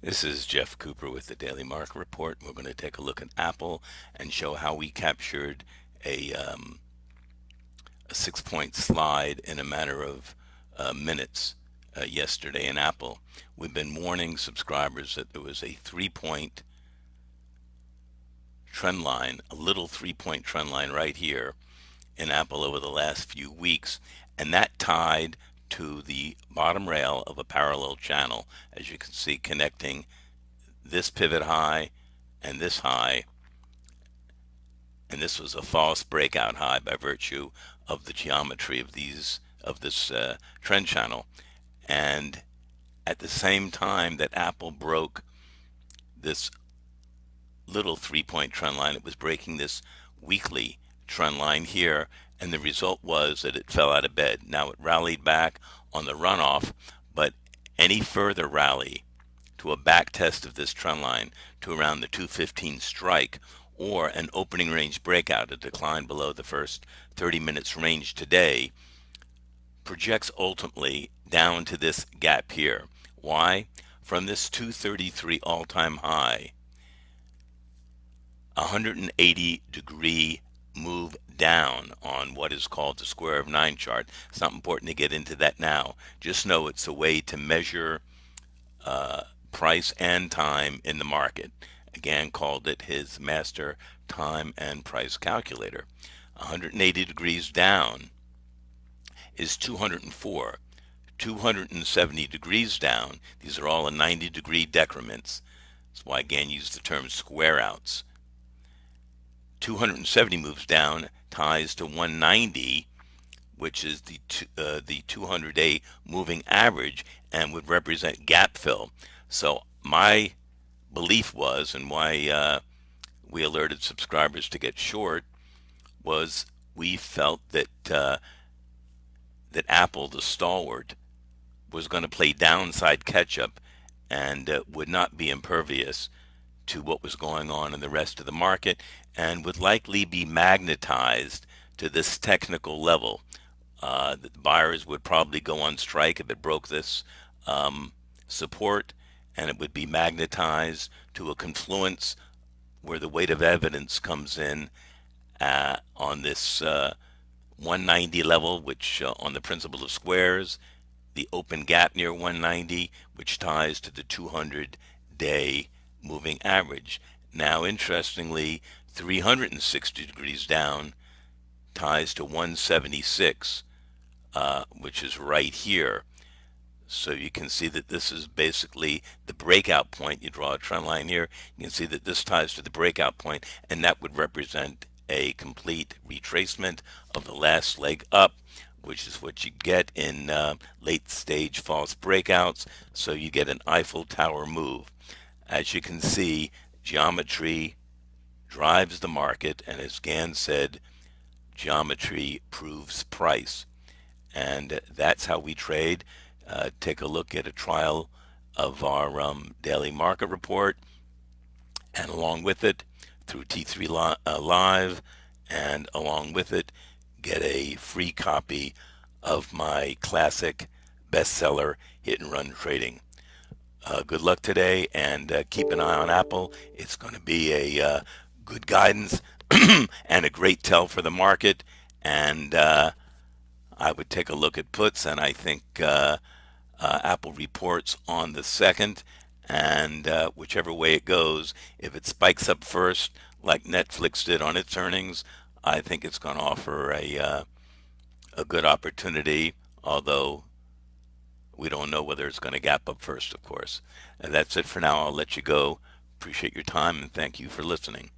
This is Jeff Cooper with the Daily Market Report. We're going to take a look at Apple and show how we captured a 6 point slide in a matter of minutes yesterday in Apple. We've been warning subscribers that there was a 3 point trend line, a little 3 point trend line right here in Apple over the last few weeks, and that tied to the bottom rail of a parallel channel, as you can see, connecting this pivot high and this high, and this was a false breakout high by virtue of the geometry of this trend channel. And at the same time that Apple broke this little 3 point trend line, it was breaking this weekly trend line here, and the result was that it fell out of bed. Now it rallied back on the runoff, but any further rally to a back test of this trend line to around the 215 strike or an opening range breakout, a decline below the first 30 minutes range today, projects ultimately down to this gap here. Why? From this 233 all-time high, 180-degree move down on what is called the square of 9 chart. It's not important to get into that now. Just know it's a way to measure price and time in the market. Again, called it his master time and price calculator. 180 degrees down is 204. 270 degrees down, these are all 90-degree decrements. That's why again use the term square outs. 270 moves down ties to 190, which is the 200-day moving average and would represent gap fill. So my belief was, and why we alerted subscribers to get short, was we felt that that Apple, the stalwart, was going to play downside catch-up and would not be impervious to what was going on in the rest of the market, and would likely be magnetized to this technical level. The buyers would probably go on strike if it broke this support, and it would be magnetized to a confluence where the weight of evidence comes in on this 190 level, which on the principle of squares, the open gap near 190, which ties to the 200-day moving average. Now, interestingly, 360 degrees down ties to 176, which is right here. So you can see that this is basically the breakout point. You draw a trend line here, you can see that this ties to the breakout point, and that would represent a complete retracement of the last leg up, which is what you get in late stage false breakouts. So you get an Eiffel Tower move. As you can see, geometry drives the market, and as Gann said, geometry proves price. And that's how we trade. Take a look at a trial of our daily market report, and along with it, through T3 Live, and along with it, get a free copy of my classic bestseller, Hit and Run Trading. Good luck today, and keep an eye on Apple. It's going to be a good guidance and a great tell for the market. And I would take a look at puts, and I think Apple reports on the 2nd, and whichever way it goes, if it spikes up first, like Netflix did on its earnings, I think it's going to offer a good opportunity, although we don't know whether it's going to gap up first, of course. And that's it for now. I'll let you go. Appreciate your time, and thank you for listening.